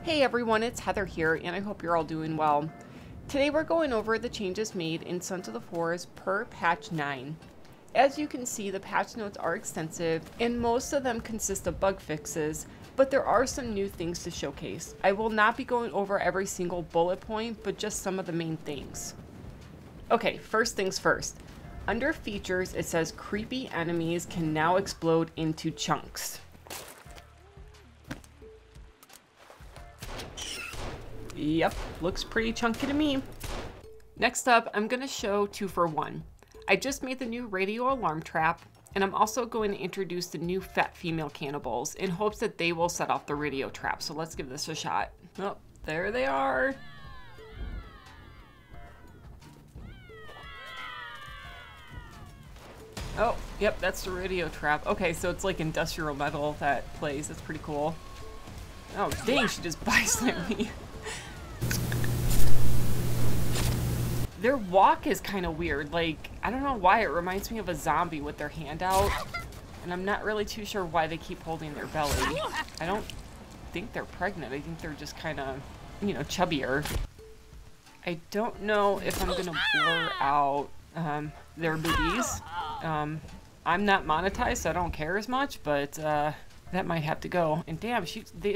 Hey everyone, it's Heather here, and I hope you're all doing well. Today we're going over the changes made in Sons of the Forest per patch 9. As you can see, the patch notes are extensive, and most of them consist of bug fixes, but there are some new things to showcase. I will not be going over every single bullet point, but just some of the main things. Okay, first things first. Under features, it says creepy enemies can now explode into chunks. Yep, looks pretty chunky to me. Next up, I'm going to show 2 for 1. I just made the new radio alarm trap, and I'm also going to introduce the new fat female cannibals in hopes that they will set off the radio trap. So let's give this a shot. Oh, there they are. Oh, yep, that's the radio trap. Okay, so it's like industrial metal that plays. That's pretty cool. Oh, dang, she just body-slammed me. Their walk is kind of weird. Like, I don't know why, it reminds me of a zombie with their hand out. And I'm not really too sure why they keep holding their belly. I don't think they're pregnant. I think they're just kind of, you know, chubbier. I don't know if I'm going to blur out their boobies. I'm not monetized, so I don't care as much, but that might have to go. And damn,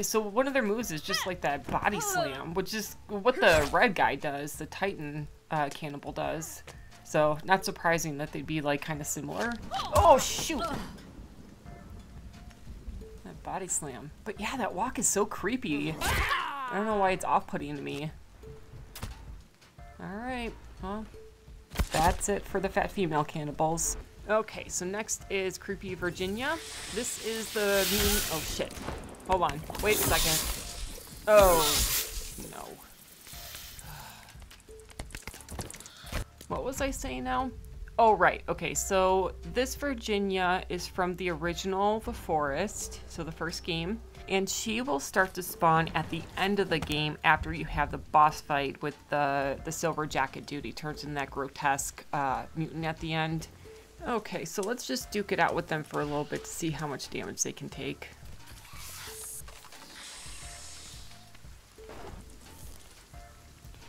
so one of their moves is just like that body slam, which is what the red guy does, the Titan Cannibal does. So not surprising that they'd be like kind of similar. Oh shoot! That body slam. But yeah, that walk is so creepy. I don't know why it's off-putting to me. Alright, well, that's it for the fat female cannibals. Okay, so next is Creepy Virginia. This is the mutant. Oh shit. Hold on. Wait a second. Oh no. What was I saying now? Oh right. Okay, so this Virginia is from the original The Forest, so the first game. And she will start to spawn at the end of the game after you have the boss fight with the silver jacket dude. He turns into that grotesque mutant at the end. Okay, so let's just duke it out with them for a little bit to see how much damage they can take.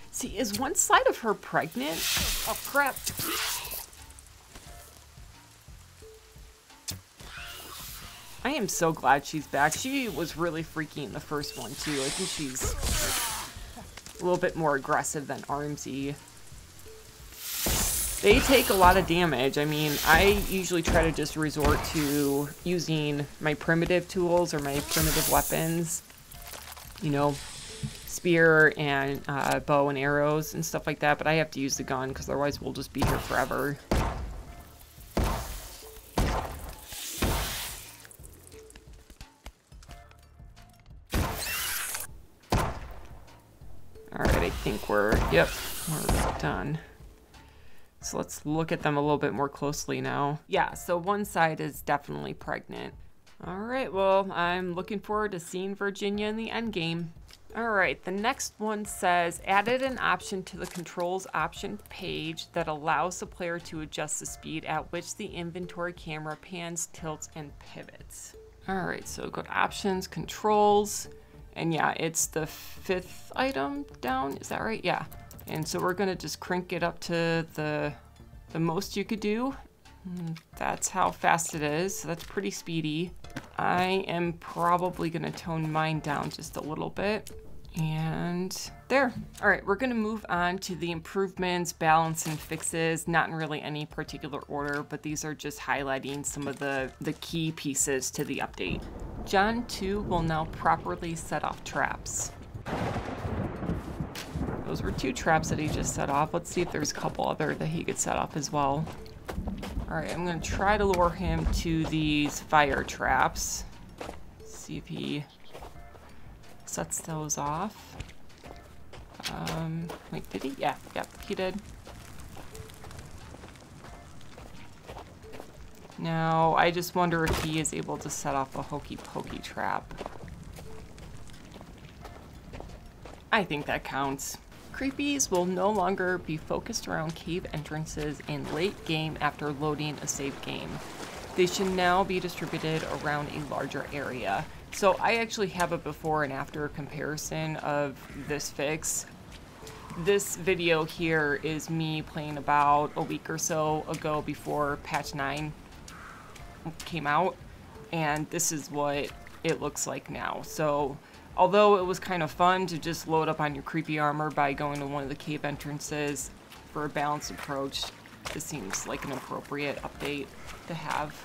See, is one side of her pregnant? Oh, crap. I am so glad she's back. She was really freaky in the first one, too. I think she's a little bit more aggressive than Armsy. They take a lot of damage. I mean, I usually try to just resort to using my primitive tools or my primitive weapons. You know, spear and bow and arrows and stuff like that. But I have to use the gun because otherwise we'll just be here forever. Alright, I think we're done. So let's look at them a little bit more closely now. Yeah, so one side is definitely pregnant. All right, well, I'm looking forward to seeing Virginia in the end game. All right, the next one says, added an option to the controls option page that allows the player to adjust the speed at which the inventory camera pans, tilts, and pivots. All right, so go to options, controls, and yeah, it's the 5th item down, is that right? Yeah. And so we're gonna just crank it up to the most you could do. That's how fast it is, so that's pretty speedy. I am probably gonna tone mine down just a little bit. And there. All right, we're gonna move on to the improvements, balance, and fixes. Not in really any particular order, but these are just highlighting some of the key pieces to the update. John 2 will now properly set off traps. Those were 2 traps that he just set off. Let's see if there's a couple other that he could set off as well. Alright, I'm going to try to lure him to these fire traps. See if he sets those off. Wait, did he? Yeah, yep, he did. Now, I just wonder if he is able to set off a hokey pokey trap. I think that counts. Creepies will no longer be focused around cave entrances in late game after loading a save game. They should now be distributed around a larger area. So I actually have a before and after comparison of this fix. This video here is me playing about a week or so ago before patch 9 came out, and this is what it looks like now. So although it was kind of fun to just load up on your creepy armor by going to one of the cave entrances for a balanced approach, this seems like an appropriate update to have.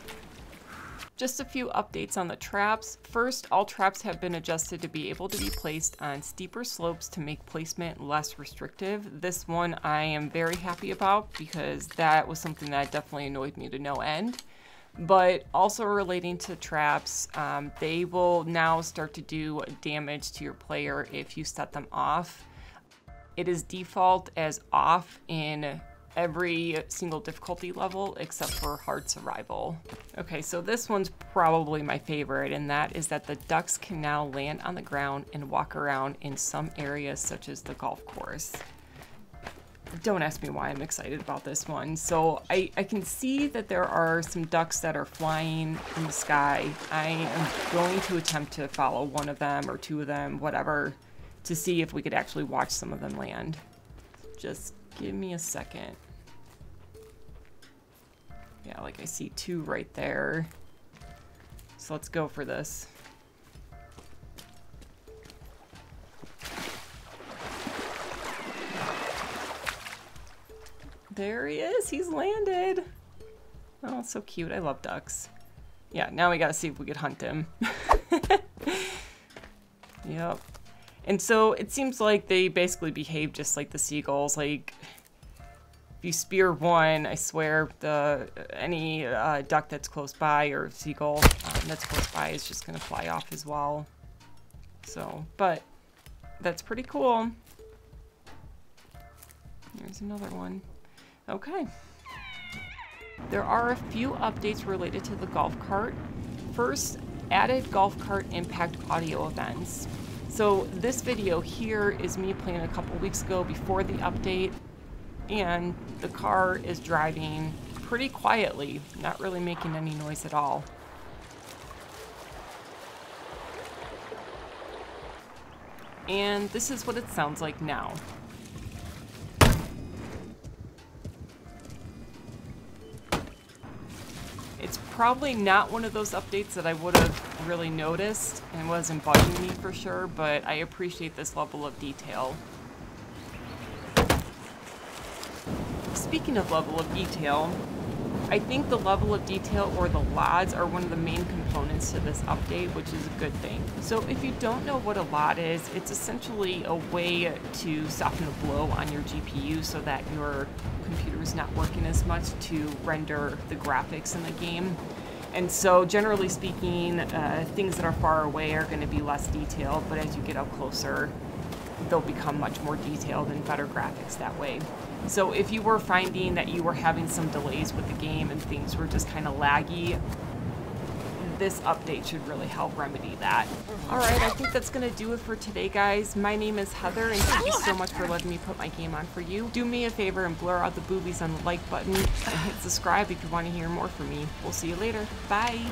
Just a few updates on the traps. First, all traps have been adjusted to be able to be placed on steeper slopes to make placement less restrictive. This one I am very happy about because that was something that definitely annoyed me to no end. But also relating to traps, they will now start to do damage to your player if you set them off. It is default as off in every single difficulty level except for hard survival. Okay, so this one's probably my favorite, and that is that the ducks can now land on the ground and walk around in some areas such as the golf course. Don't ask me why I'm excited about this one. So I can see that there are some ducks that are flying in the sky. I am going to attempt to follow one of them or two of them, whatever, to see if we could actually watch some of them land. Just give me a second. Yeah, like I see two right there. So let's go for this. There he is, he's landed. Oh, so cute, I love ducks. Yeah, now we gotta see if we could hunt him. Yep. And so it seems like they basically behave just like the seagulls. Like, if you spear one, I swear any duck that's close by or seagull that's close by is just gonna fly off as well. So, but that's pretty cool. There's another one. Okay. There are a few updates related to the golf cart. First, added golf cart impact audio events. So this video here is me playing a couple weeks ago before the update, and the car is driving pretty quietly, not really making any noise at all. And this is what it sounds like now. It's probably not one of those updates that I would have really noticed and wasn't bugging me for sure, but I appreciate this level of detail. Speaking of level of detail, I think the level of detail or the LODs are one of the main components to this update, which is a good thing. So if you don't know what a LOD is, it's essentially a way to soften the blow on your GPU so that your computer is not working as much to render the graphics in the game. And so generally speaking, things that are far away are going to be less detailed, but as you get up closer, they'll become much more detailed and better graphics that way. So if you were finding that you were having some delays with the game and things were just kind of laggy, this update should really help remedy that. Alright, I think that's going to do it for today, guys. My name is Heather, and thank you so much for letting me put my game on for you. Do me a favor and blur out the boobies on the like button, and hit subscribe if you want to hear more from me. We'll see you later. Bye!